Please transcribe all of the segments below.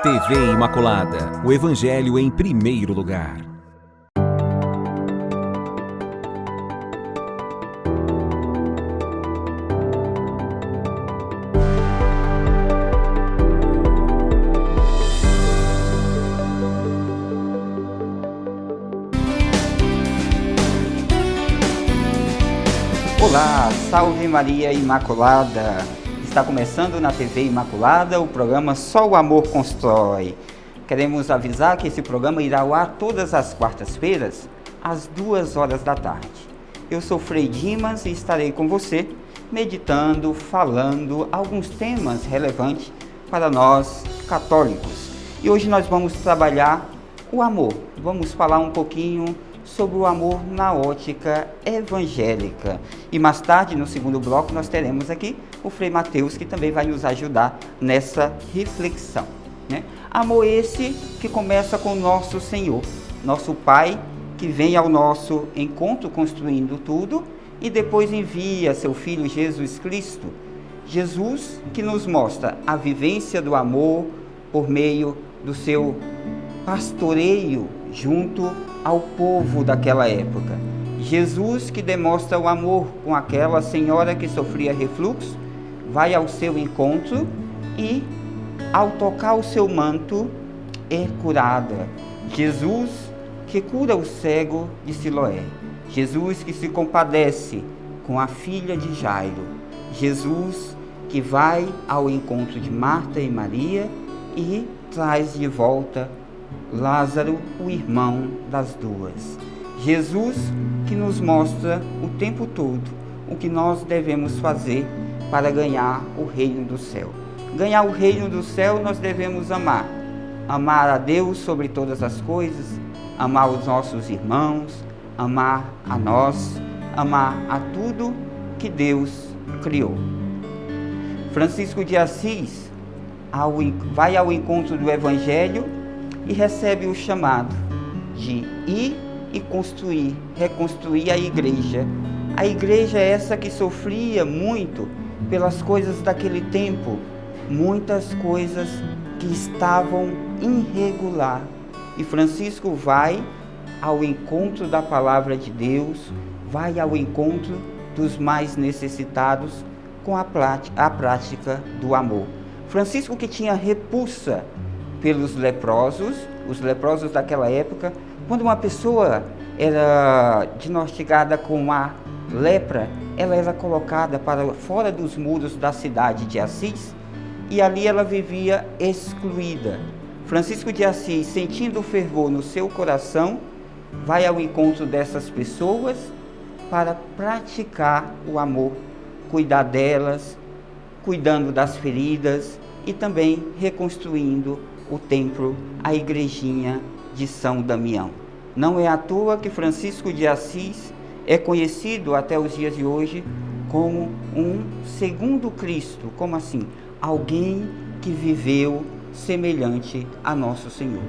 TV Imaculada, o Evangelho em primeiro lugar. Olá, salve Maria Imaculada! Está começando na TV Imaculada o programa Só o Amor Constrói. Queremos avisar que esse programa irá ao ar todas as quartas-feiras, às 2h da tarde. Eu sou Frei Dimas e estarei com você, meditando, falando alguns temas relevantes para nós católicos. E hoje nós vamos trabalhar o amor. Vamos falar um pouquinho sobre o amor na ótica evangélica. E mais tarde, no segundo bloco, nós teremos aqui o Frei Mateus, que também vai nos ajudar nessa reflexão, né? Amor esse que começa com nosso Senhor, nosso Pai, que vem ao nosso encontro construindo tudo e depois envia seu Filho Jesus Cristo. Jesus que nos mostra a vivência do amor por meio do seu pastoreio junto ao povo daquela época. Jesus que demonstra o amor com aquela senhora que sofria refluxo, vai ao seu encontro e, ao tocar o seu manto, é curada. Jesus que cura o cego de Siloé. Jesus que se compadece com a filha de Jairo. Jesus que vai ao encontro de Marta e Maria e traz de volta Lázaro, o irmão das duas. Jesus que nos mostra o tempo todo o que nós devemos fazer para ganhar o reino do céu. Ganhar o reino do céu nós devemos amar. Amar a Deus sobre todas as coisas, amar os nossos irmãos, amar a nós, amar a tudo que Deus criou. Francisco de Assis vai ao encontro do Evangelho e recebe o chamado de ir e construir, reconstruir a igreja. A igreja é essa que sofria muito pelas coisas daquele tempo, muitas coisas que estavam irregular. E Francisco vai ao encontro da palavra de Deus, vai ao encontro dos mais necessitados com a prática do amor. Francisco que tinha repulsa pelos leprosos, os leprosos daquela época, quando uma pessoa era diagnosticada com a lepra, ela era colocada para fora dos muros da cidade de Assis e ali ela vivia excluída. Francisco de Assis, sentindo o fervor no seu coração, vai ao encontro dessas pessoas para praticar o amor, cuidar delas, cuidando das feridas e também reconstruindo o templo, a igrejinha de São Damião. Não é à toa que Francisco de Assis é conhecido até os dias de hoje como um segundo Cristo. Como assim? Alguém que viveu semelhante a nosso Senhor.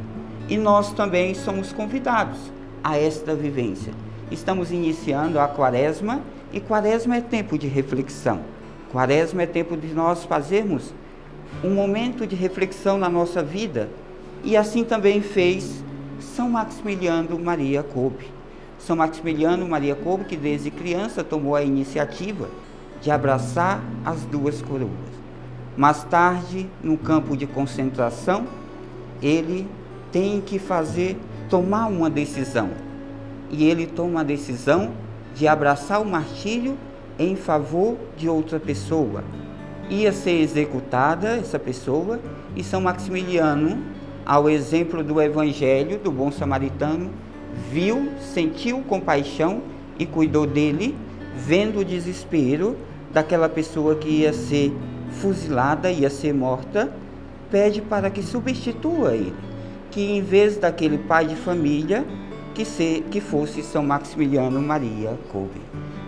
E nós também somos convidados a esta vivência. Estamos iniciando a Quaresma e Quaresma é tempo de reflexão. Quaresma é tempo de nós fazermos um momento de reflexão na nossa vida, e assim também fez São Maximiliano Maria Kolbe. São Maximiliano Maria Kolbe, que desde criança tomou a iniciativa de abraçar as duas coroas. Mais tarde, no campo de concentração, ele tem que tomar uma decisão, e ele toma a decisão de abraçar o martírio em favor de outra pessoa. Ia ser executada essa pessoa, e São Maximiliano, ao exemplo do Evangelho do bom samaritano, viu, sentiu compaixão e cuidou dele, vendo o desespero daquela pessoa que ia ser fuzilada, ia ser morta, pede para que substitua ele, que em vez daquele pai de família, que fosse São Maximiliano Maria Kolbe.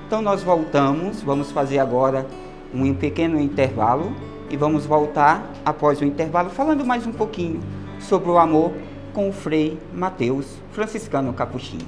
Então nós vamos fazer agora um pequeno intervalo e vamos voltar após o intervalo falando mais um pouquinho sobre o amor com o Frei Mateus, franciscano capuchinho.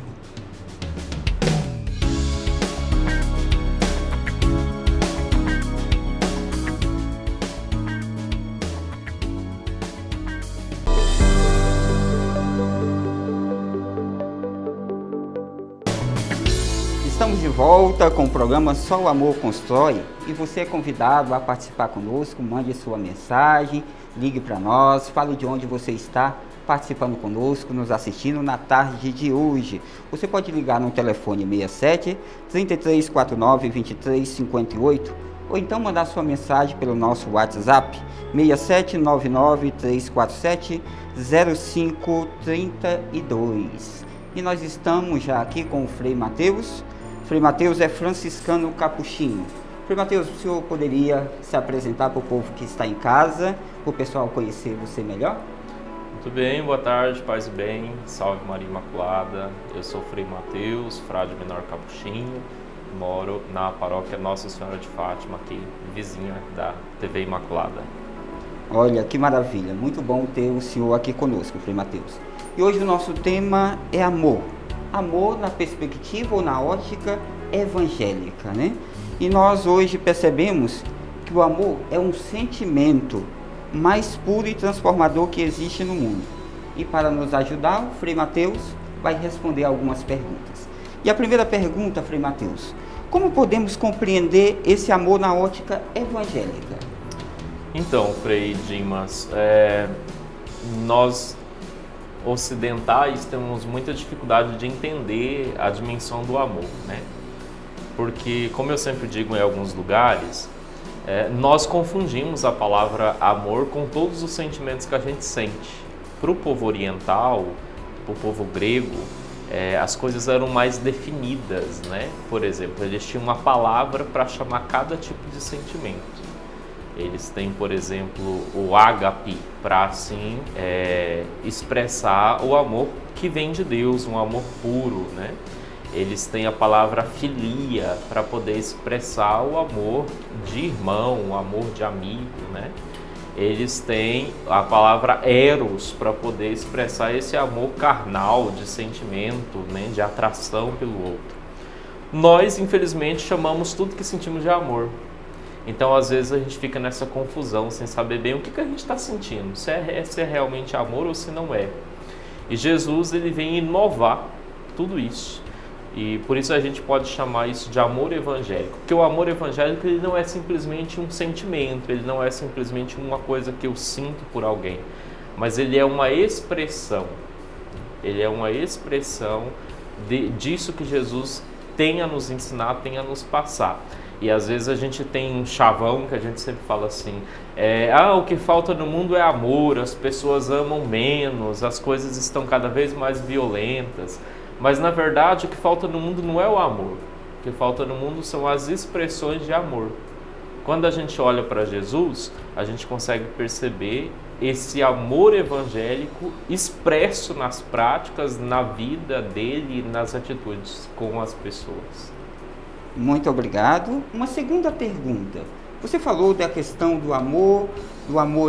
volta com o programa Só o Amor Constrói e você é convidado a participar conosco, mande sua mensagem, ligue para nós, fale de onde você está participando conosco, nos assistindo na tarde de hoje. Você pode ligar no telefone 67 3349 2358 ou então mandar sua mensagem pelo nosso WhatsApp 6799 347 0532. E nós estamos já aqui com o Frei Mateus. Frei Mateus é franciscano capuchinho. Frei Mateus, o senhor poderia se apresentar para o povo que está em casa, para o pessoal conhecer você melhor? Muito bem, boa tarde, paz e bem, salve Maria Imaculada. Eu sou Frei Mateus, frade menor capuchinho, moro na paróquia Nossa Senhora de Fátima, aqui vizinha da TV Imaculada. Olha, que maravilha, muito bom ter o senhor aqui conosco, Frei Mateus. E hoje o nosso tema é amor. Amor na perspectiva ou na ótica evangélica, né? E nós hoje percebemos que o amor é um sentimento mais puro e transformador que existe no mundo. E para nos ajudar, o Frei Mateus vai responder algumas perguntas. E a primeira pergunta, Frei Mateus, como podemos compreender esse amor na ótica evangélica? Então, Frei Dimas, nós ocidentais temos muita dificuldade de entender a dimensão do amor, né? Porque, como eu sempre digo em alguns lugares, nós confundimos a palavra amor com todos os sentimentos que a gente sente. Para o povo oriental, para o povo grego, as coisas eram mais definidas, né? Por exemplo, eles tinham uma palavra para chamar cada tipo de sentimento. Eles têm, por exemplo, o ágape para assim expressar o amor que vem de Deus, um amor puro, né? Eles têm a palavra filia para poder expressar o amor de irmão, o amor de amigo, né? Eles têm a palavra eros para poder expressar esse amor carnal, de sentimento, né? De atração pelo outro. Nós, infelizmente, chamamos tudo que sentimos de amor. Então, às vezes, a gente fica nessa confusão, sem saber bem o que a gente está sentindo, se é realmente amor ou se não é. E Jesus, ele vem inovar tudo isso. E por isso a gente pode chamar isso de amor evangélico. Porque o amor evangélico, ele não é simplesmente um sentimento, ele não é simplesmente uma coisa que eu sinto por alguém, mas ele é uma expressão. Ele é uma expressão disso que Jesus tem a nos ensinar, tem a nos passar. E às vezes a gente tem um chavão que a gente sempre fala assim, o que falta no mundo é amor, as pessoas amam menos, as coisas estão cada vez mais violentas. Mas na verdade o que falta no mundo não é o amor, o que falta no mundo são as expressões de amor. Quando a gente olha para Jesus, a gente consegue perceber esse amor evangélico expresso nas práticas, na vida dele e nas atitudes com as pessoas. Muito obrigado. Uma segunda pergunta. Você falou da questão do amor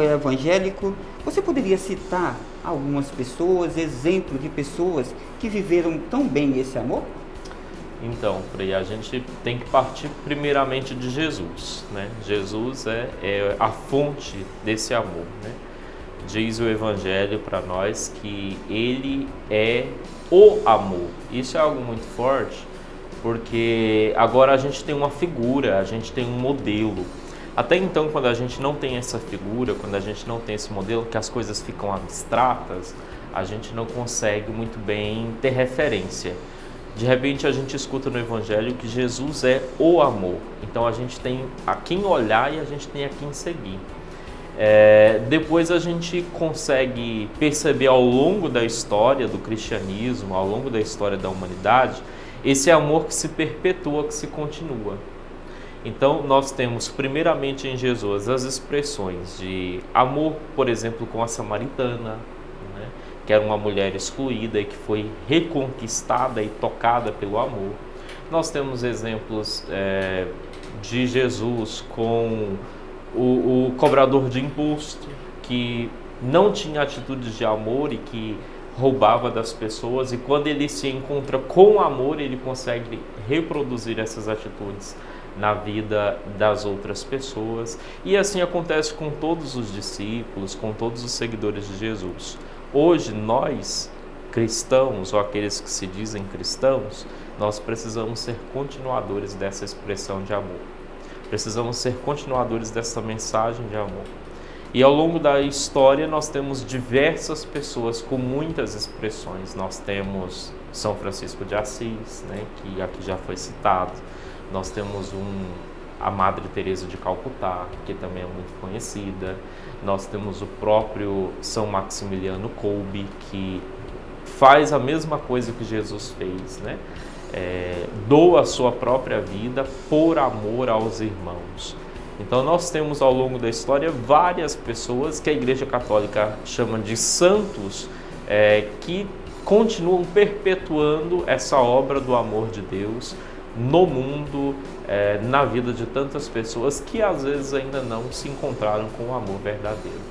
evangélico. Você poderia citar algumas pessoas, exemplos de pessoas que viveram tão bem esse amor? Então, Frei, a gente tem que partir primeiramente de Jesus, né? Jesus é a fonte desse amor, né? Diz o Evangelho para nós que ele é o amor. Isso é algo muito forte, porque agora a gente tem uma figura, a gente tem um modelo. Até então, quando a gente não tem essa figura, quando a gente não tem esse modelo, que as coisas ficam abstratas, a gente não consegue muito bem ter referência. De repente a gente escuta no Evangelho que Jesus é o amor. Então a gente tem a quem olhar e a gente tem a quem seguir. Depois a gente consegue perceber ao longo da história do cristianismo, ao longo da história da humanidade, esse amor que se perpetua, que se continua. Então nós temos primeiramente em Jesus as expressões de amor, por exemplo, com a samaritana, né, que era uma mulher excluída e que foi reconquistada e tocada pelo amor. Nós temos exemplos de Jesus com o cobrador de imposto, que não tinha atitudes de amor e que roubava das pessoas, e quando ele se encontra com amor, ele consegue reproduzir essas atitudes na vida das outras pessoas. E assim acontece com todos os discípulos, com todos os seguidores de Jesus. Hoje nós, cristãos, ou aqueles que se dizem cristãos, nós precisamos ser continuadores dessa expressão de amor. Precisamos ser continuadores dessa mensagem de amor. E ao longo da história nós temos diversas pessoas com muitas expressões. Nós temos São Francisco de Assis, né, que aqui já foi citado. Nós temos a Madre Teresa de Calcutá, que também é muito conhecida. Nós temos o próprio São Maximiliano Kolbe, que faz a mesma coisa que Jesus fez, né? Doa a sua própria vida por amor aos irmãos. Então nós temos ao longo da história várias pessoas que a Igreja Católica chama de santos, que continuam perpetuando essa obra do amor de Deus no mundo, na vida de tantas pessoas que às vezes ainda não se encontraram com o amor verdadeiro.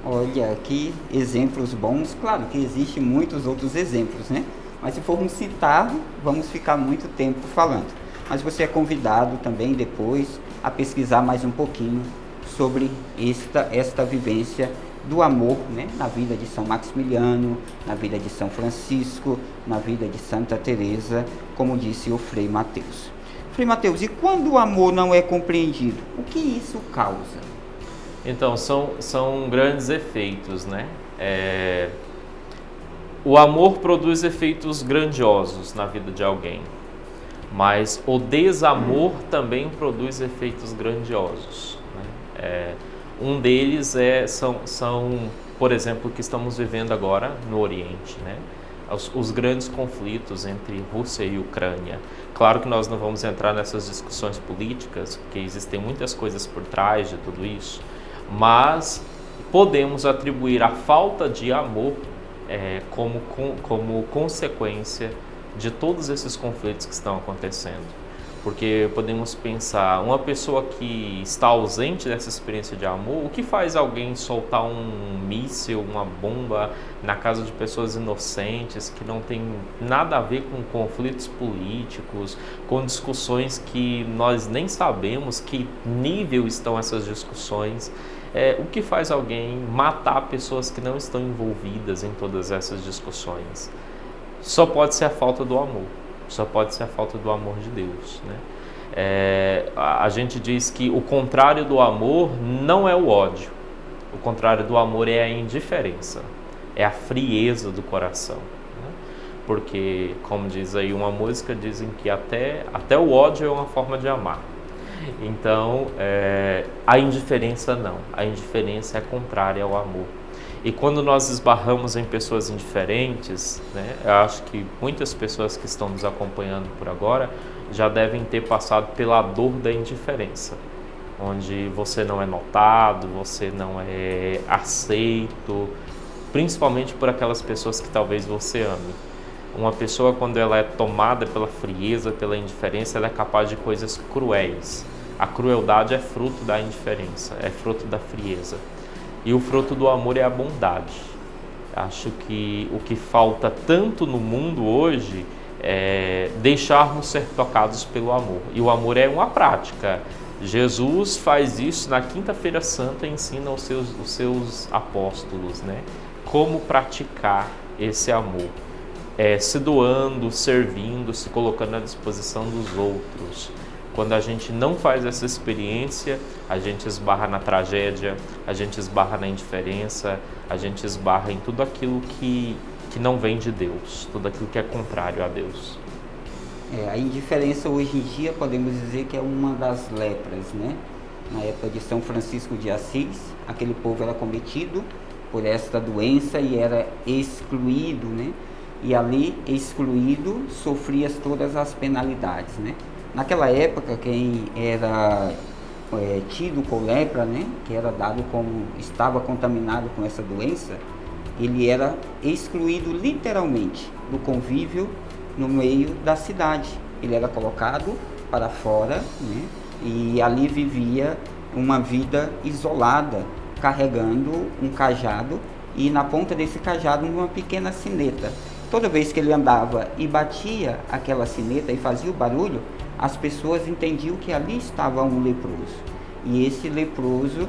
Olha, que exemplos bons. Claro que existem muitos outros exemplos, né? Mas se formos citar, vamos ficar muito tempo falando. Mas você é convidado também depois a pesquisar mais um pouquinho sobre esta vivência do amor, né? Na vida de São Maximiliano, na vida de São Francisco, na vida de Santa Teresa, como disse o Frei Mateus. Frei Mateus, e quando o amor não é compreendido, o que isso causa? Então, são grandes efeitos, né? O amor produz efeitos grandiosos na vida de alguém, mas o desamor também produz efeitos grandiosos, né? Um deles são, por exemplo, o que estamos vivendo agora no Oriente, né? Os grandes conflitos entre Rússia e Ucrânia. Claro que nós não vamos entrar nessas discussões políticas, porque existem muitas coisas por trás de tudo isso, mas podemos atribuir a falta de amor como consequência de todos esses conflitos que estão acontecendo. Porque podemos pensar, uma pessoa que está ausente dessa experiência de amor, o que faz alguém soltar um míssil, uma bomba na casa de pessoas inocentes, que não tem nada a ver com conflitos políticos, com discussões que nós nem sabemos que nível estão essas discussões? O que faz alguém matar pessoas que não estão envolvidas em todas essas discussões? Só pode ser a falta do amor. Só pode ser a falta do amor de Deus, né? A gente diz que o contrário do amor não é o ódio. O contrário do amor é a indiferença, é a frieza do coração, né? Porque, como diz aí uma música, dizem que até o ódio é uma forma de amar. Então, a indiferença não. A indiferença é contrária ao amor. E quando nós esbarramos em pessoas indiferentes, né, eu acho que muitas pessoas que estão nos acompanhando por agora já devem ter passado pela dor da indiferença, onde você não é notado, você não é aceito, principalmente por aquelas pessoas que talvez você ame. Uma pessoa, quando ela é tomada pela frieza, pela indiferença, ela é capaz de coisas cruéis. A crueldade é fruto da indiferença, é fruto da frieza. E o fruto do amor é a bondade. Acho que o que falta tanto no mundo hoje é deixarmos ser tocados pelo amor. E o amor é uma prática. Jesus faz isso na Quinta-feira Santa e ensina aos seus apóstolos, né? Como praticar esse amor. Se doando, servindo, se colocando à disposição dos outros. Quando a gente não faz essa experiência, a gente esbarra na tragédia, a gente esbarra na indiferença, a gente esbarra em tudo aquilo que não vem de Deus, tudo aquilo que é contrário a Deus. A indiferença hoje em dia podemos dizer que é uma das lepras, né? Na época de São Francisco de Assis, aquele povo era cometido por esta doença e era excluído, né? E ali, excluído, sofria todas as penalidades, né? Naquela época, quem era tido com lepra, né, que era dado como estava contaminado com essa doença, ele era excluído literalmente do convívio no meio da cidade. Ele era colocado para fora, né, e ali vivia uma vida isolada, carregando um cajado e na ponta desse cajado uma pequena sineta. Toda vez que ele andava e batia aquela sineta e fazia o barulho, as pessoas entendiam que ali estava um leproso. E esse leproso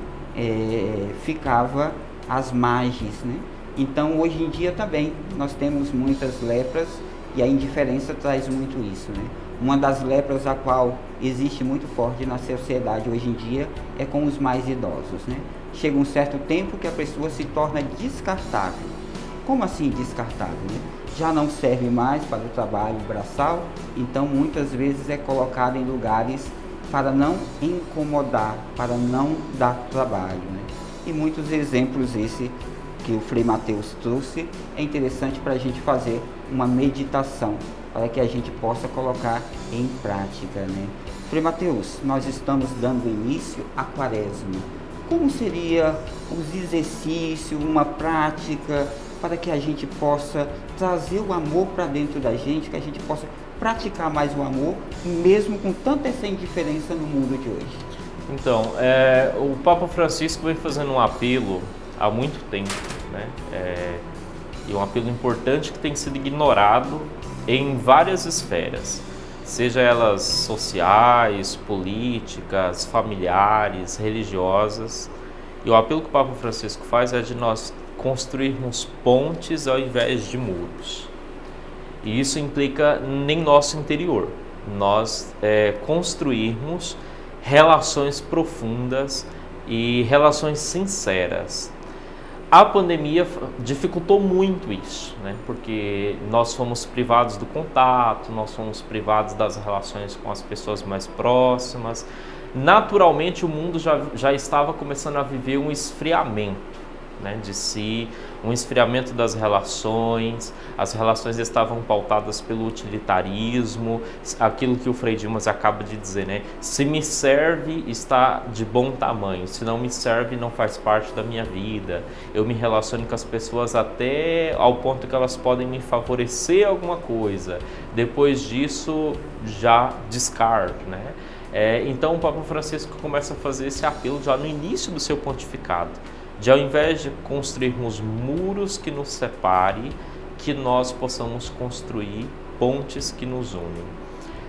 ficava às margens, né? Então, hoje em dia também, nós temos muitas lepras E a indiferença traz muito isso, né? Uma das lepras a qual existe muito forte na sociedade hoje em dia é com os mais idosos, né? Chega um certo tempo que a pessoa se torna descartável. Como assim descartável, né? Já não serve mais para o trabalho braçal, então muitas vezes é colocado em lugares para não incomodar, para não dar trabalho, né? E muitos exemplos esse que o Frei Mateus trouxe é interessante para a gente fazer uma meditação, para que a gente possa colocar em prática, né? Frei Mateus, nós estamos dando início à quaresma. Como seria os exercícios, uma prática, para que a gente possa trazer o amor para dentro da gente, que a gente possa praticar mais o amor, mesmo com tanta essa indiferença no mundo de hoje? Então, o Papa Francisco vem fazendo um apelo há muito tempo, né? E um apelo importante que tem sido ignorado em várias esferas, seja elas sociais, políticas, familiares, religiosas. E o apelo que o Papa Francisco faz é de nós construirmos pontes ao invés de muros. E isso implica em nosso interior, nós construirmos relações profundas e relações sinceras. A pandemia dificultou muito isso, né? Porque nós fomos privados do contato, nós fomos privados das relações com as pessoas mais próximas. Naturalmente, o mundo já estava começando a viver um esfriamento, né, de si, um esfriamento das relações. As relações estavam pautadas pelo utilitarismo, aquilo que o Frei Dimas acaba de dizer, né? Se me serve, está de bom tamanho, se não me serve, não faz parte da minha vida. Eu me relaciono com as pessoas até ao ponto que elas podem me favorecer alguma coisa, depois disso já descarto, né? Então o Papa Francisco começa a fazer esse apelo já no início do seu pontificado, de ao invés de construirmos muros que nos separem, que nós possamos construir pontes que nos unem.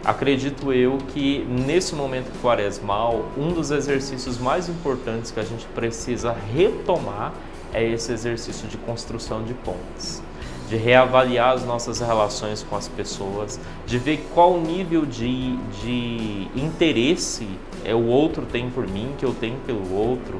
Acredito eu que nesse momento quaresmal, um dos exercícios mais importantes que a gente precisa retomar é esse exercício de construção de pontes, de reavaliar as nossas relações com as pessoas, de ver qual nível de interesse o outro tem por mim, que eu tenho pelo outro.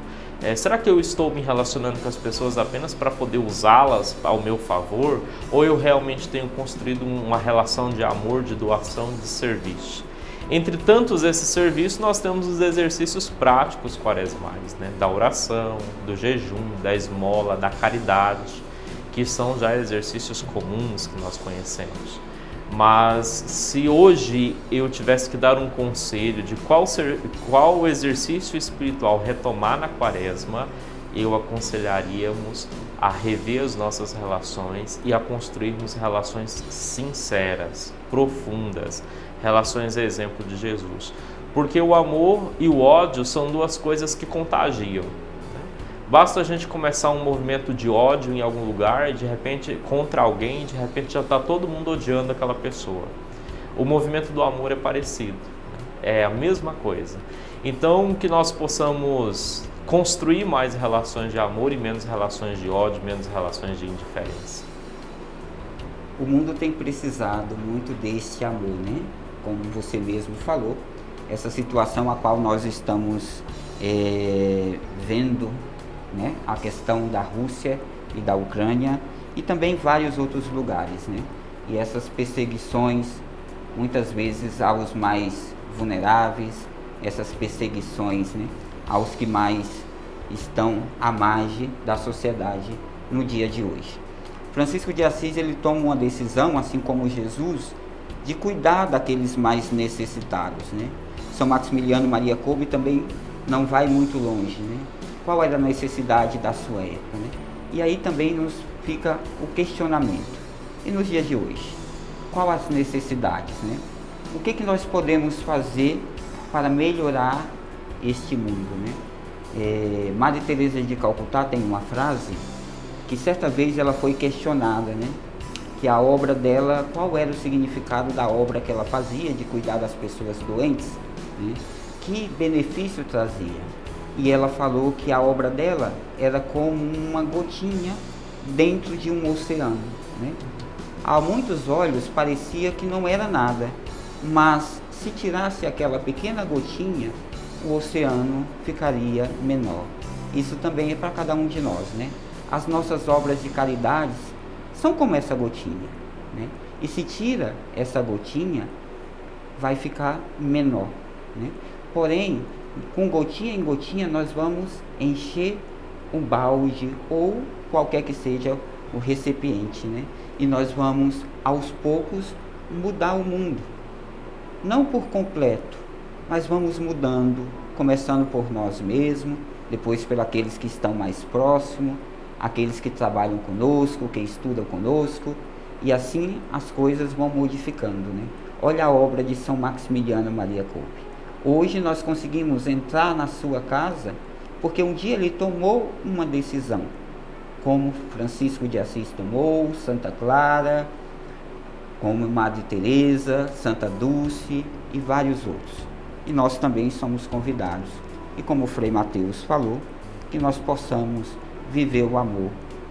Será que eu estou me relacionando com as pessoas apenas para poder usá-las ao meu favor? Ou eu realmente tenho construído uma relação de amor, de doação, de serviço? Entre tantos esses serviços, nós temos os exercícios práticos quaresmais, né? Da oração, do jejum, da esmola, da caridade, que são já exercícios comuns que nós conhecemos. Mas se hoje eu tivesse que dar um conselho de qual exercício espiritual retomar na quaresma, eu aconselharíamos a rever as nossas relações e a construirmos relações sinceras, profundas, relações a exemplo de Jesus. Porque o amor e o ódio são duas coisas que contagiam. Basta a gente começar um movimento de ódio em algum lugar e de repente contra alguém, de repente já está todo mundo odiando aquela pessoa. O movimento do amor é parecido, é a mesma coisa. Então que nós possamos construir mais relações de amor e menos relações de ódio, menos relações de indiferença. O mundo tem precisado muito desse amor, né? Como você mesmo falou, essa situação a qual nós estamos vendo, né? A questão da Rússia e da Ucrânia e também vários outros lugares, né? E essas perseguições, muitas vezes aos mais vulneráveis, essas perseguições, né? Aos que mais estão à margem da sociedade no dia de hoje. Francisco de Assis, ele toma uma decisão, assim como Jesus, de cuidar daqueles mais necessitados, né? São Maximiliano Maria Kolbe também não vai muito longe, né? Qual era a necessidade da sua época, né? E aí também nos fica o questionamento. E nos dias de hoje? Quais as necessidades, né? O que nós podemos fazer para melhorar este mundo, né? Madre Teresa de Calcutá tem uma frase que certa vez ela foi questionada, né? Que a obra dela, qual era o significado da obra que ela fazia de cuidar das pessoas doentes, né? Que benefício trazia? E ela falou que a obra dela era como uma gotinha dentro de um oceano, né? A muitos olhos parecia que não era nada, mas se tirasse aquela pequena gotinha, o oceano ficaria menor. Isso também é para cada um de nós, né? As nossas obras de caridade são como essa gotinha, né? E se tira essa gotinha, vai ficar menor, né? Porém, com gotinha em gotinha, nós vamos encher um balde ou qualquer que seja o recipiente, né? E nós vamos, aos poucos, mudar o mundo. Não por completo, mas vamos mudando, começando por nós mesmos, depois por aqueles que estão mais próximos, aqueles que trabalham conosco, que estudam conosco, e assim as coisas vão modificando, né? Olha a obra de São Maximiliano Maria Kolbe. Hoje nós conseguimos entrar na sua casa porque um dia ele tomou uma decisão, como Francisco de Assis tomou, Santa Clara, como Madre Teresa, Santa Dulce e vários outros. E nós também somos convidados. E como o Frei Mateus falou, que nós possamos viver o amor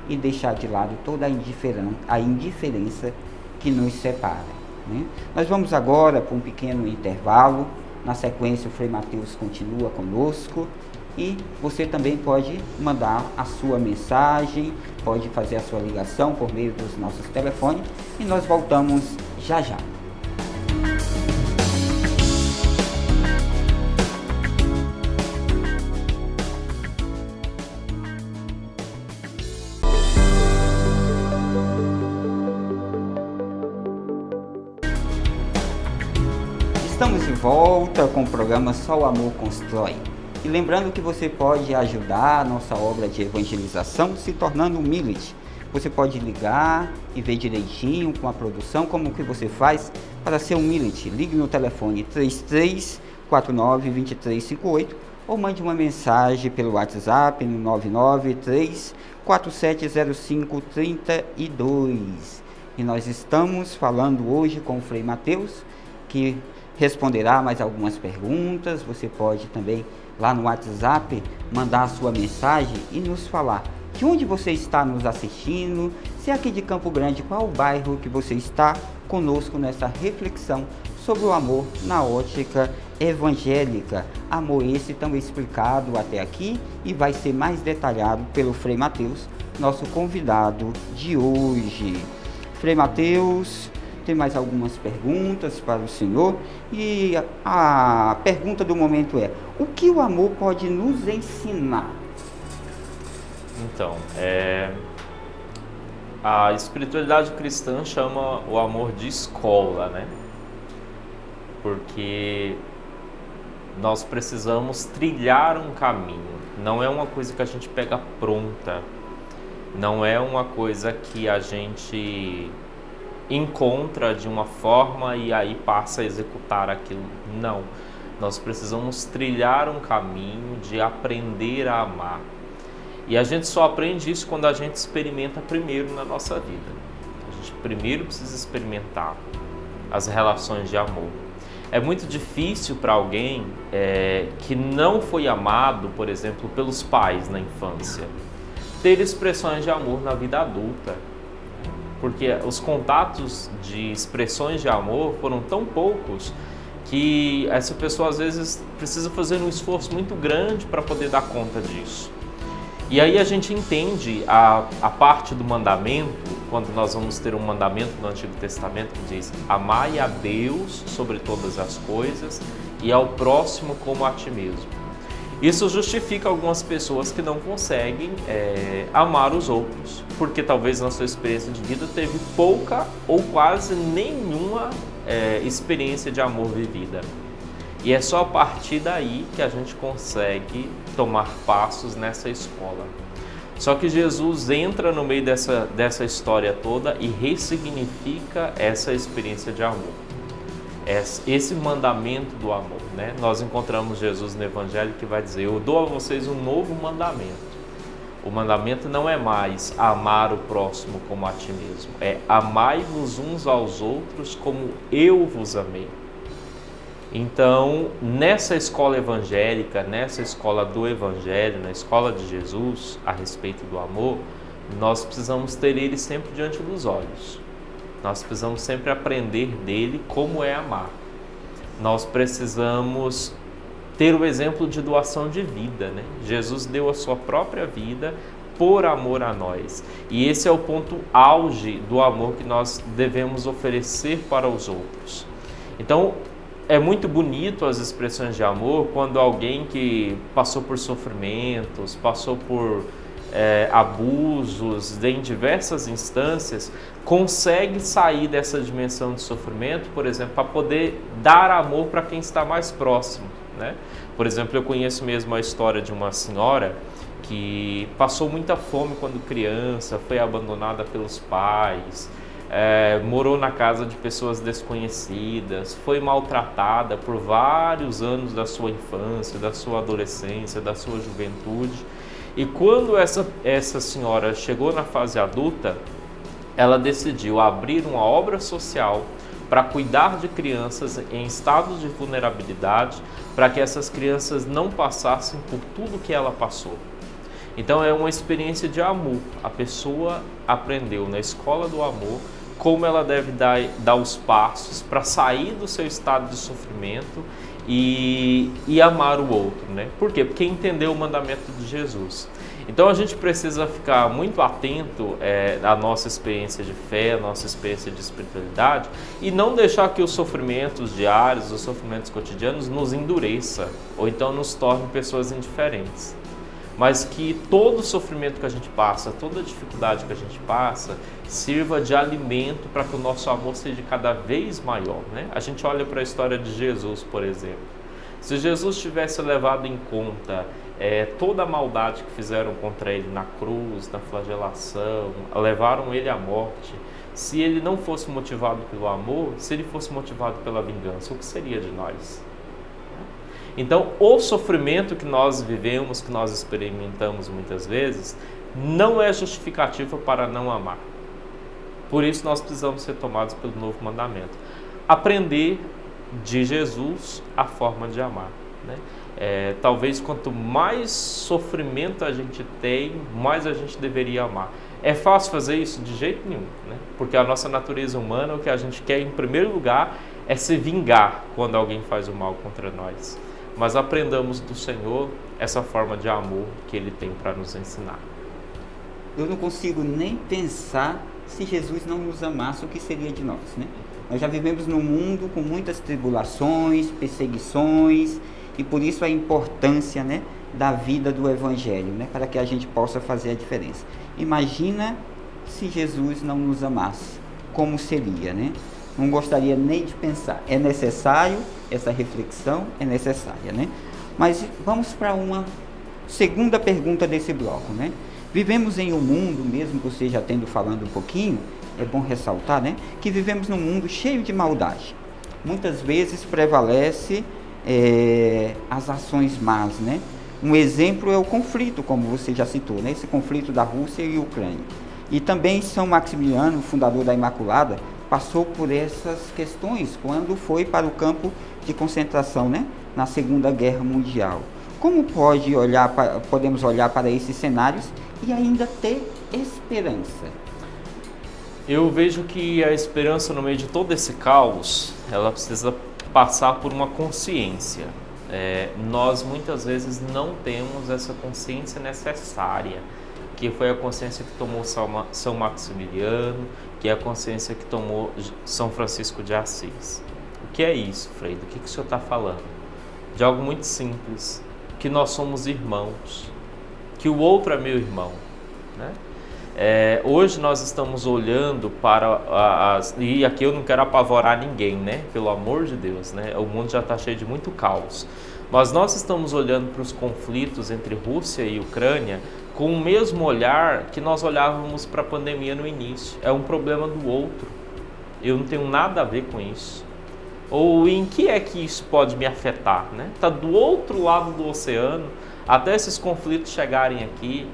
e deixar de lado toda a indiferença que nos separa, né? Nós vamos agora para um pequeno intervalo. Na sequência, o Frei Mateus continua conosco e você também pode mandar a sua mensagem, pode fazer a sua ligação por meio dos nossos telefones e nós voltamos já já. Estamos de volta com o programa Só o Amor Constrói. E lembrando que você pode ajudar a nossa obra de evangelização se tornando um millet. Você pode ligar e ver direitinho com a produção como que você faz para ser um millet. Ligue no telefone 3349-2358 ou mande uma mensagem pelo WhatsApp no 993470532. E nós estamos falando hoje com o Frei Mateus, que responderá mais algumas perguntas. Você pode também lá no WhatsApp mandar a sua mensagem e nos falar de onde você está nos assistindo, se é aqui de Campo Grande, qual o bairro que você está conosco nessa reflexão sobre o amor na ótica evangélica. Amor esse tão explicado até aqui e vai ser mais detalhado pelo Frei Mateus, nosso convidado de hoje. Frei Mateus, tem mais algumas perguntas para o senhor e a pergunta do momento é: o que o amor pode nos ensinar? Então, a espiritualidade cristã chama o amor de escola, né? Porque nós precisamos trilhar um caminho. Não é uma coisa que a gente pega pronta. Não é uma coisa que a gente encontra de uma forma e aí passa a executar aquilo. Não. Nós precisamos trilhar um caminho de aprender a amar. E a gente só aprende isso quando a gente experimenta primeiro na nossa vida. A gente primeiro precisa experimentar as relações de amor. É muito difícil para alguém que não foi amado, por exemplo, pelos pais na infância, ter expressões de amor na vida adulta. Porque os contatos de expressões de amor foram tão poucos que essa pessoa às vezes precisa fazer um esforço muito grande para poder dar conta disso. E aí a gente entende a parte do mandamento, quando nós vamos ter um mandamento no Antigo Testamento que diz: amai a Deus sobre todas as coisas e ao próximo como a ti mesmo. Isso justifica algumas pessoas que não conseguem amar os outros, porque talvez na sua experiência de vida teve pouca ou quase nenhuma experiência de amor vivida. E é só a partir daí que a gente consegue tomar passos nessa escola. Só que Jesus entra no meio dessa história toda e ressignifica essa experiência de amor. Esse mandamento do amor, né? Nós encontramos Jesus no Evangelho que vai dizer: eu dou a vocês um novo mandamento. O mandamento não é mais amar o próximo como a ti mesmo, é amai-vos uns aos outros como eu vos amei. Então, nessa escola evangélica, nessa escola do Evangelho, na escola de Jesus, a respeito do amor, nós precisamos ter ele sempre diante dos olhos. Nós precisamos sempre aprender dele como é amar. Nós precisamos ter o exemplo de doação de vida, né? Jesus deu a sua própria vida por amor a nós. E esse é o ponto auge do amor que nós devemos oferecer para os outros. Então, é muito bonito as expressões de amor quando alguém que passou por sofrimentos, passou por abusos em diversas instâncias, consegue sair dessa dimensão de sofrimento, por exemplo, para poder dar amor para quem está mais próximo, né? Por exemplo, eu conheço mesmo a história de uma senhora que passou muita fome quando criança, foi abandonada pelos pais, morou na casa de pessoas desconhecidas, foi maltratada por vários anos da sua infância, da sua adolescência, da sua juventude. E quando essa senhora chegou na fase adulta, ela decidiu abrir uma obra social para cuidar de crianças em estados de vulnerabilidade, para que essas crianças não passassem por tudo que ela passou. Então é uma experiência de amor. A pessoa aprendeu na escola do amor como ela deve dar os passos para sair do seu estado de sofrimento e amar o outro, né? Por quê? Porque entendeu o mandamento de Jesus. Então a gente precisa ficar muito atento à nossa experiência de fé, à nossa experiência de espiritualidade e não deixar que os sofrimentos diários, os sofrimentos cotidianos nos endureça ou então nos torne pessoas indiferentes. Mas que todo sofrimento que a gente passa, toda dificuldade que a gente passa, sirva de alimento para que o nosso amor seja cada vez maior, né? A gente olha para a história de Jesus, por exemplo. Se Jesus tivesse levado em conta toda a maldade que fizeram contra ele na cruz, na flagelação, levaram ele à morte, se ele não fosse motivado pelo amor, se ele fosse motivado pela vingança, o que seria de nós? Então, o sofrimento que nós vivemos, que nós experimentamos muitas vezes, não é justificativa para não amar. Por isso, nós precisamos ser tomados pelo novo mandamento. Aprender de Jesus a forma de amar, né? Talvez quanto mais sofrimento a gente tem, mais a gente deveria amar. É fácil fazer isso? De jeito nenhum, né? Porque a nossa natureza humana, o que a gente quer em primeiro lugar é se vingar quando alguém faz o mal contra nós. Mas aprendamos do Senhor essa forma de amor que Ele tem para nos ensinar. Eu não consigo nem pensar se Jesus não nos amasse, o que seria de nós, né? Nós já vivemos num mundo com muitas tribulações, perseguições, e por isso a importância, né, da vida do Evangelho, né, para que a gente possa fazer a diferença. Imagina se Jesus não nos amasse, como seria, né? Não gostaria nem de pensar. É necessário, essa reflexão é necessária, né? Mas vamos para uma segunda pergunta desse bloco, né? Vivemos em um mundo, mesmo que você já tendo falando um pouquinho, é bom ressaltar, né? Que vivemos num mundo cheio de maldade. Muitas vezes prevalece as ações más, né? Um exemplo é o conflito, como você já citou, né? Esse conflito da Rússia e Ucrânia. E também São Maximiliano, fundador da Imaculada, passou por essas questões quando foi para o campo de concentração, né? Na Segunda Guerra Mundial. Como podemos olhar para esses cenários e ainda ter esperança? Eu vejo que a esperança no meio de todo esse caos, ela precisa passar por uma consciência. Nós muitas vezes não temos essa consciência necessária, que foi a consciência que tomou São Maximiliano, que é a consciência que tomou São Francisco de Assis. O que é isso, Frei? Do que o senhor está falando? De algo muito simples, que nós somos irmãos, que o outro é meu irmão, né? Hoje nós estamos olhando para e aqui eu não quero apavorar ninguém, né? Pelo amor de Deus, né? O mundo já está cheio de muito caos. Mas nós estamos olhando para os conflitos entre Rússia e Ucrânia com o mesmo olhar que nós olhávamos para a pandemia no início. É um problema do outro. Eu não tenho nada a ver com isso. Ou em que é que isso pode me afetar, né? Está do outro lado do oceano, até esses conflitos chegarem aqui.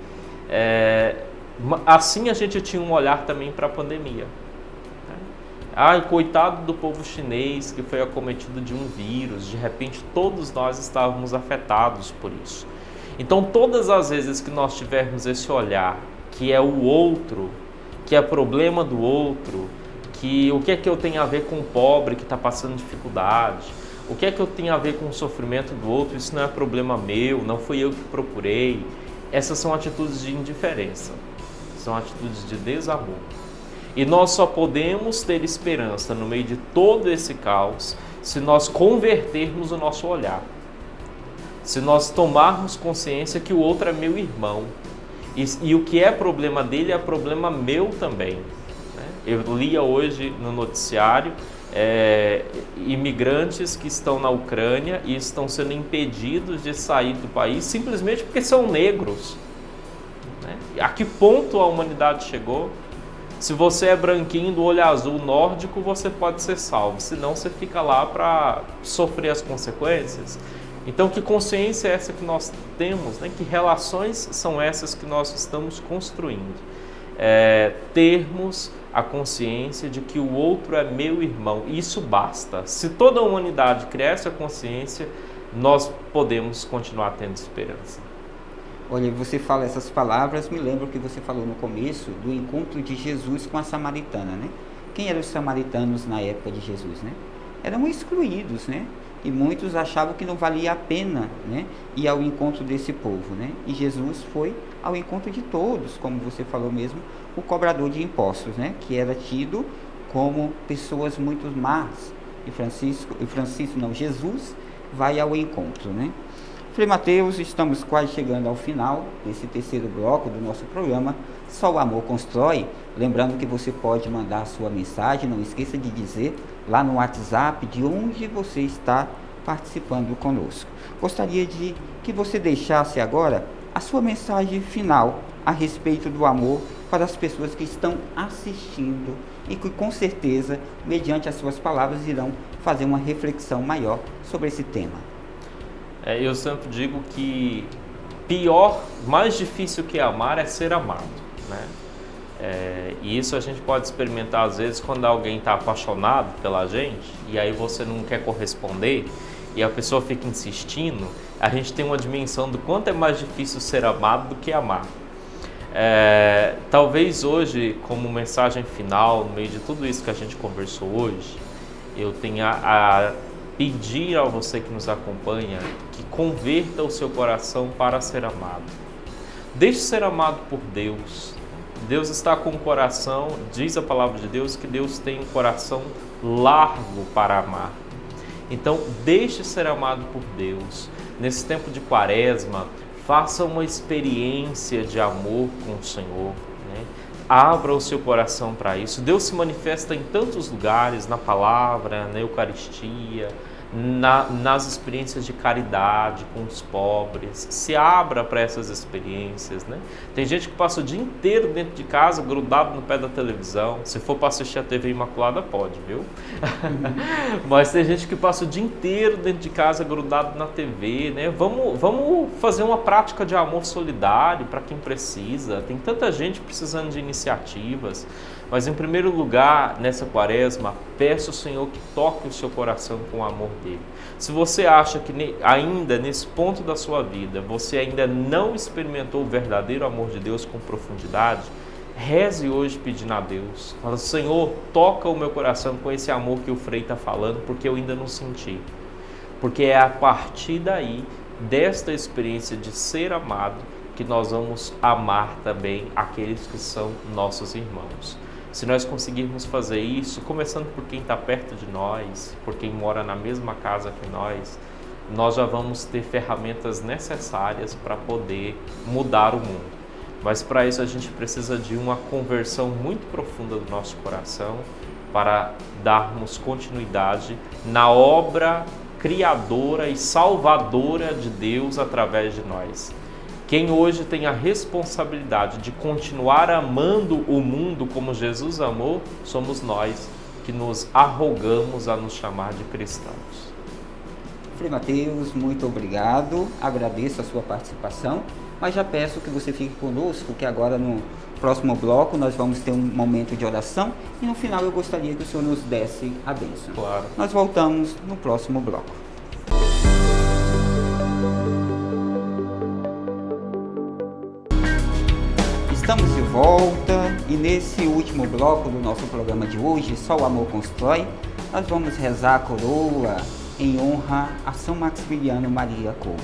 Assim a gente tinha um olhar também para a pandemia. Ai, coitado do povo chinês que foi acometido de um vírus, de repente todos nós estávamos afetados por isso. Então todas as vezes que nós tivermos esse olhar, que é o outro, que é problema do outro, que o que é que eu tenho a ver com o pobre que está passando dificuldade, o que é que eu tenho a ver com o sofrimento do outro, isso não é problema meu, não fui eu que procurei. Essas são atitudes de indiferença, são atitudes de desamor. E nós só podemos ter esperança no meio de todo esse caos se nós convertermos o nosso olhar, se nós tomarmos consciência que o outro é meu irmão e o que é problema dele é problema meu também. Eu lia hoje no noticiário imigrantes que estão na Ucrânia e estão sendo impedidos de sair do país simplesmente porque são negros. A que ponto a humanidade chegou? Se você é branquinho do olho azul nórdico, você pode ser salvo, senão você fica lá para sofrer as consequências. Então, que consciência é essa que nós temos, né? Que relações são essas que nós estamos construindo? Termos a consciência de que o outro é meu irmão, isso basta. Se toda a humanidade criar essa consciência, nós podemos continuar tendo esperança. Olha, você fala essas palavras, me lembro que você falou no começo do encontro de Jesus com a samaritana, né? Quem eram os samaritanos na época de Jesus, né? Eram excluídos, né? E muitos achavam que não valia a pena, né, ir ao encontro desse povo, né? E Jesus foi ao encontro de todos, como você falou mesmo, o cobrador de impostos, né? Que era tido como pessoas muito más. Jesus vai ao encontro, né? Frei Mateus, estamos quase chegando ao final desse terceiro bloco do nosso programa Só o Amor Constrói. Lembrando que você pode mandar a sua mensagem, não esqueça de dizer lá no WhatsApp de onde você está participando conosco. Gostaria de que você deixasse agora a sua mensagem final a respeito do amor para as pessoas que estão assistindo e que com certeza, mediante as suas palavras, irão fazer uma reflexão maior sobre esse tema. Eu sempre digo que mais difícil que amar é ser amado, né? E isso a gente pode experimentar às vezes quando alguém está apaixonado pela gente e aí você não quer corresponder e a pessoa fica insistindo. A gente tem uma dimensão do quanto é mais difícil ser amado do que amar. Talvez hoje, como mensagem final, no meio de tudo isso que a gente conversou hoje, eu tenha a pedir a você que nos acompanha que converta o seu coração para ser amado. Deixe ser amado por Deus. Deus está com o coração, diz a palavra de Deus, que Deus tem um coração largo para amar. Então, deixe ser amado por Deus. Nesse tempo de Quaresma, faça uma experiência de amor com o Senhor, né? Abra o seu coração para isso. Deus se manifesta em tantos lugares, na palavra, na Eucaristia, nas experiências de caridade com os pobres. Se abra para essas experiências, né? Tem gente que passa o dia inteiro dentro de casa, grudado no pé da televisão. Se for para assistir a TV Imaculada, pode, viu? Mas tem gente que passa o dia inteiro dentro de casa, grudado na TV, né? Vamos fazer uma prática de amor solidário para quem precisa. Tem tanta gente precisando de iniciativas. Mas, em primeiro lugar, nessa Quaresma, peça ao Senhor que toque o seu coração com o amor dele. Se você acha que ainda nesse ponto da sua vida, você ainda não experimentou o verdadeiro amor de Deus com profundidade, reze hoje pedindo a Deus. Fala, Senhor, toca o meu coração com esse amor que o Frei está falando, porque eu ainda não senti. Porque é a partir daí, desta experiência de ser amado, que nós vamos amar também aqueles que são nossos irmãos. Se nós conseguirmos fazer isso, começando por quem está perto de nós, por quem mora na mesma casa que nós já vamos ter ferramentas necessárias para poder mudar o mundo. Mas para isso a gente precisa de uma conversão muito profunda do nosso coração para darmos continuidade na obra criadora e salvadora de Deus através de nós. Quem hoje tem a responsabilidade de continuar amando o mundo como Jesus amou, somos nós que nos arrogamos a nos chamar de cristãos. Frei Mateus, muito obrigado, agradeço a sua participação, mas já peço que você fique conosco, que agora no próximo bloco nós vamos ter um momento de oração e no final eu gostaria que o Senhor nos desse a bênção. Claro. Nós voltamos no próximo bloco. Estamos de volta e nesse último bloco do nosso programa de hoje, Só o Amor Constrói, nós vamos rezar a coroa em honra a São Maximiliano Maria Kolbe.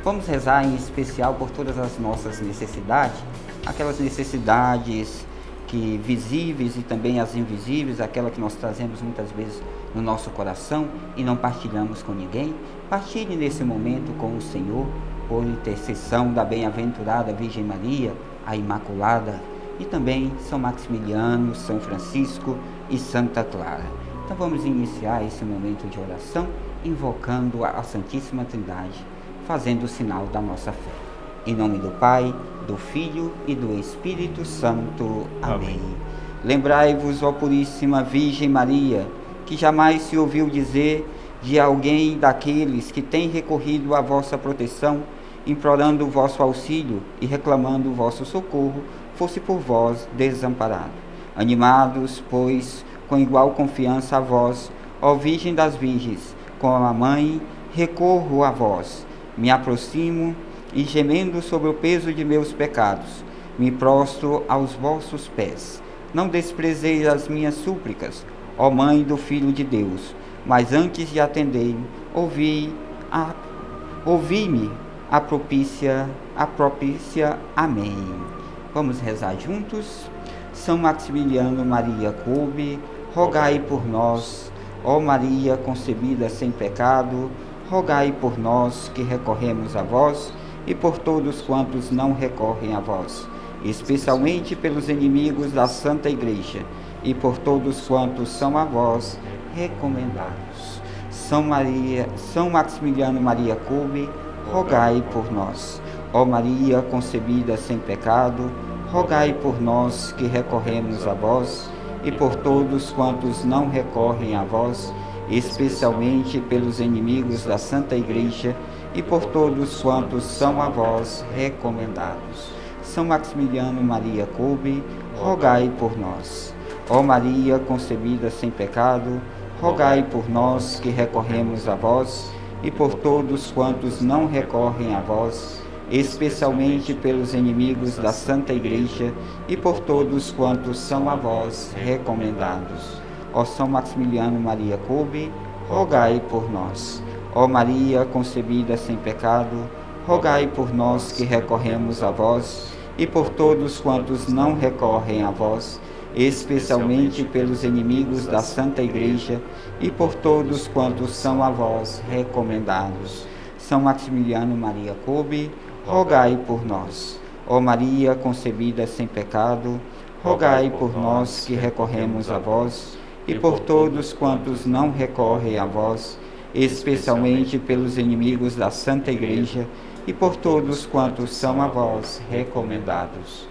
Vamos rezar em especial por todas as nossas necessidades, aquelas necessidades que visíveis e também as invisíveis, aquela que nós trazemos muitas vezes no nosso coração e não partilhamos com ninguém. Partilhe nesse momento com o Senhor, por intercessão da bem-aventurada Virgem Maria, a Imaculada, e também São Maximiliano, São Francisco e Santa Clara. Então vamos iniciar esse momento de oração invocando a Santíssima Trindade, fazendo o sinal da nossa fé. Em nome do Pai, do Filho e do Espírito Santo. Amém. Lembrai-vos, ó Puríssima Virgem Maria, que jamais se ouviu dizer de alguém daqueles que têm recorrido à vossa proteção, implorando o vosso auxílio e reclamando o vosso socorro, fosse por vós desamparado. Animados, pois, com igual confiança a vós, ó Virgem das Virgens, como a Mãe, recorro a vós, me aproximo e, gemendo sobre o peso de meus pecados, me prostro aos vossos pés. Não desprezeis as minhas súplicas, ó Mãe do Filho de Deus, mas antes de atender-me, ouvi-me a propícia. Amém. Vamos rezar juntos. São Maximiliano Maria Kolbe, rogai por nós. Ó Maria concebida sem pecado, rogai por nós que recorremos a vós e por todos quantos não recorrem a vós, especialmente pelos inimigos da Santa Igreja e por todos quantos são a vós recomendados. São Maximiliano Maria Kolbe, rogai por nós. Ó Maria concebida sem pecado, rogai por nós que recorremos a vós e por todos quantos não recorrem a vós, especialmente pelos inimigos da Santa Igreja e por todos quantos são a vós recomendados. São Maximiliano Maria Kolbe, rogai por nós. Ó Maria concebida sem pecado, rogai por nós que recorremos a vós e por todos quantos não recorrem a vós, especialmente pelos inimigos da Santa Igreja e por todos quantos são a vós recomendados. Ó São Maximiliano Maria Kolbe, rogai por nós. Ó Maria concebida sem pecado, rogai por nós que recorremos a vós e por todos quantos não recorrem a vós, especialmente pelos inimigos da Santa Igreja e por todos quantos são a vós recomendados. São Maximiliano Maria Kolbe, rogai por nós. Ó Maria concebida sem pecado, rogai por nós que recorremos a vós e por todos quantos não recorrem a vós, especialmente pelos inimigos da Santa Igreja e por todos quantos são a vós recomendados.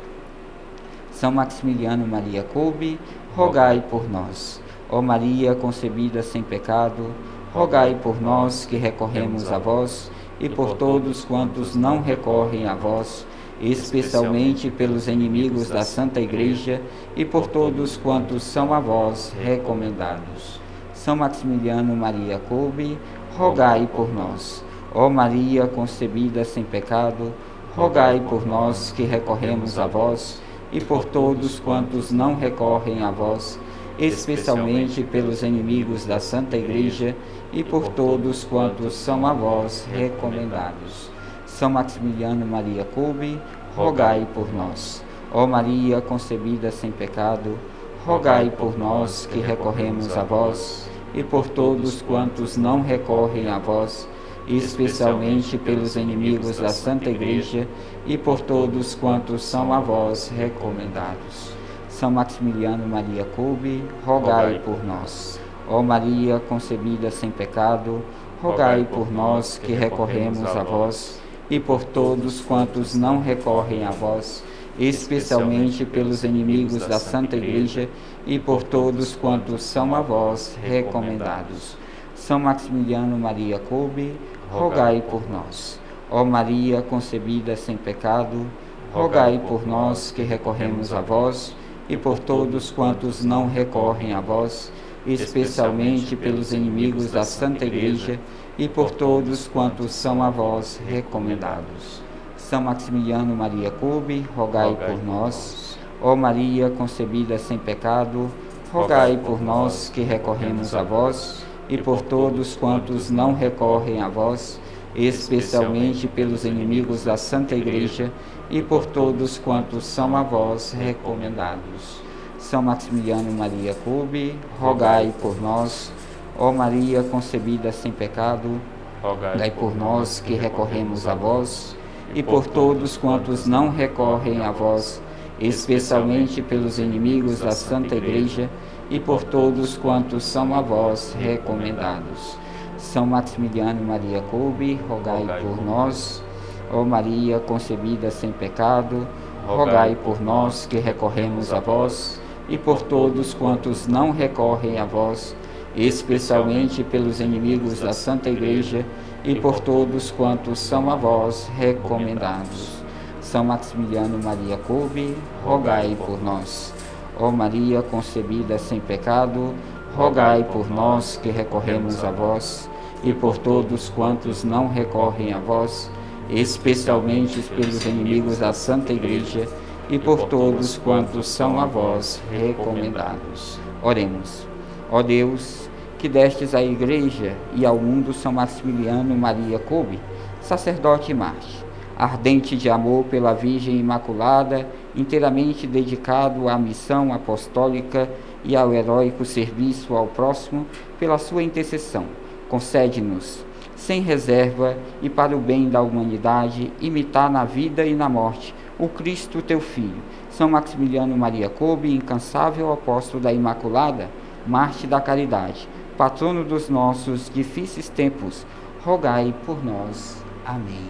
São Maximiliano Maria Kolbe, rogai por nós. Ó Maria concebida sem pecado, rogai por nós que recorremos a vós e por todos quantos não recorrem a vós, especialmente pelos inimigos da Santa Igreja e por todos quantos são a vós recomendados. São Maximiliano Maria Kolbe, rogai por nós. Ó Maria concebida sem pecado, rogai por nós que recorremos a vós e por todos quantos não recorrem a vós, especialmente pelos inimigos da Santa Igreja e por todos quantos são a vós recomendados. São Maximiliano Maria Kolbe, rogai por nós. Ó Maria concebida sem pecado, rogai por nós que recorremos a vós e por todos quantos não recorrem a vós, especialmente pelos inimigos da Santa Igreja e por todos quantos são a vós recomendados. São Maximiliano Maria Kolbe, rogai por nós. Ó Maria concebida sem pecado, rogai por nós que recorremos a vós e por todos quantos não recorrem a vós, especialmente pelos inimigos da Santa Igreja e por todos quantos são a vós recomendados. São Maximiliano Maria Kolbe, rogai por nós. Ó Maria concebida sem pecado, rogai por nós que recorremos a vós e por todos quantos não recorrem a vós, especialmente pelos inimigos da Santa Igreja e por todos quantos são a vós recomendados. São Maximiliano Maria Kolbe, rogai por nós. Ó Maria concebida sem pecado, rogai por nós que recorremos a vós, e por todos quantos não recorrem a vós, especialmente pelos inimigos da Santa Igreja, e por todos quantos são a vós recomendados. São Maximiliano Maria Kolbe, rogai por nós. Ó Maria concebida sem pecado, rogai por nós que recorremos a vós, e por todos quantos não recorrem a vós, especialmente pelos inimigos da Santa Igreja, e por todos quantos são a vós recomendados. São Maximiliano Maria Kolbe, rogai por nós. Ó Maria concebida sem pecado, rogai por nós que recorremos a vós, e por todos quantos não recorrem a vós, especialmente pelos inimigos da Santa Igreja, e por todos quantos são a vós recomendados. São Maximiliano Maria Kolbe, rogai por nós. Ó Maria concebida sem pecado, rogai por nós que recorremos a vós, e por todos quantos não recorrem a vós, especialmente pelos inimigos da Santa Igreja, e por todos quantos são a vós recomendados. Oremos. Ó Deus, que destes à Igreja e ao mundo São Maximiliano Maria Kolbe, sacerdote e mártir, ardente de amor pela Virgem Imaculada, inteiramente dedicado à missão apostólica e ao heróico serviço ao próximo, pela sua intercessão, concede-nos, sem reserva e para o bem da humanidade, imitar na vida e na morte o Cristo teu Filho, São Maximiliano Maria Kolbe, incansável apóstolo da Imaculada, mártir da caridade, patrono dos nossos difíceis tempos, rogai por nós. Amém.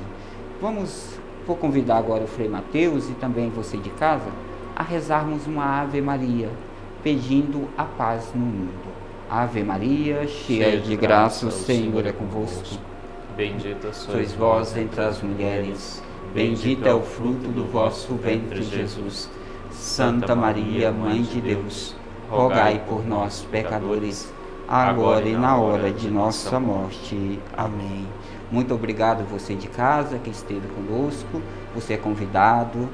Vou convidar agora o Frei Mateus e também você de casa a rezarmos uma Ave Maria, pedindo a paz no mundo. Ave Maria, cheia de graça, o Senhor é convosco. Bendita Sois vós entre as mulheres, bendito é o fruto do vosso ventre, Jesus. Santa Maria, Mãe de Deus, rogai por nós, pecadores, agora e na hora de nossa morte. Amém. Muito obrigado você de casa que esteve conosco, você é convidado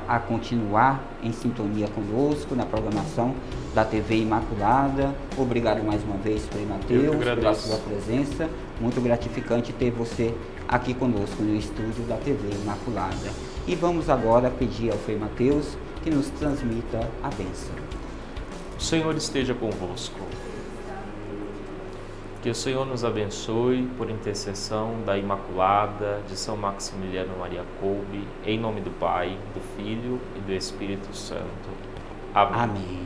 a continuar em sintonia conosco na programação da TV Imaculada. Obrigado mais uma vez, Frei Mateus, pela sua presença. Muito gratificante ter você aqui conosco no estúdio da TV Imaculada. E vamos agora pedir ao Frei Mateus que nos transmita a bênção. O Senhor esteja convosco. Que o Senhor nos abençoe por intercessão da Imaculada, de São Maximiliano Maria Kolbe, em nome do Pai, do Filho e do Espírito Santo. Amém. Amém.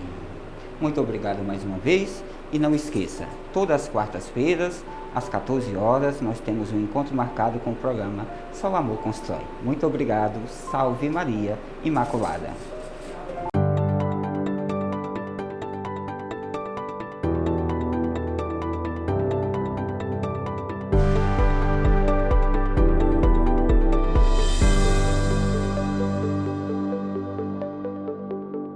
Muito obrigado mais uma vez e não esqueça, todas as quartas-feiras, às 14 horas, nós temos um encontro marcado com o programa Só o Amor Constrói. Muito obrigado, salve Maria Imaculada.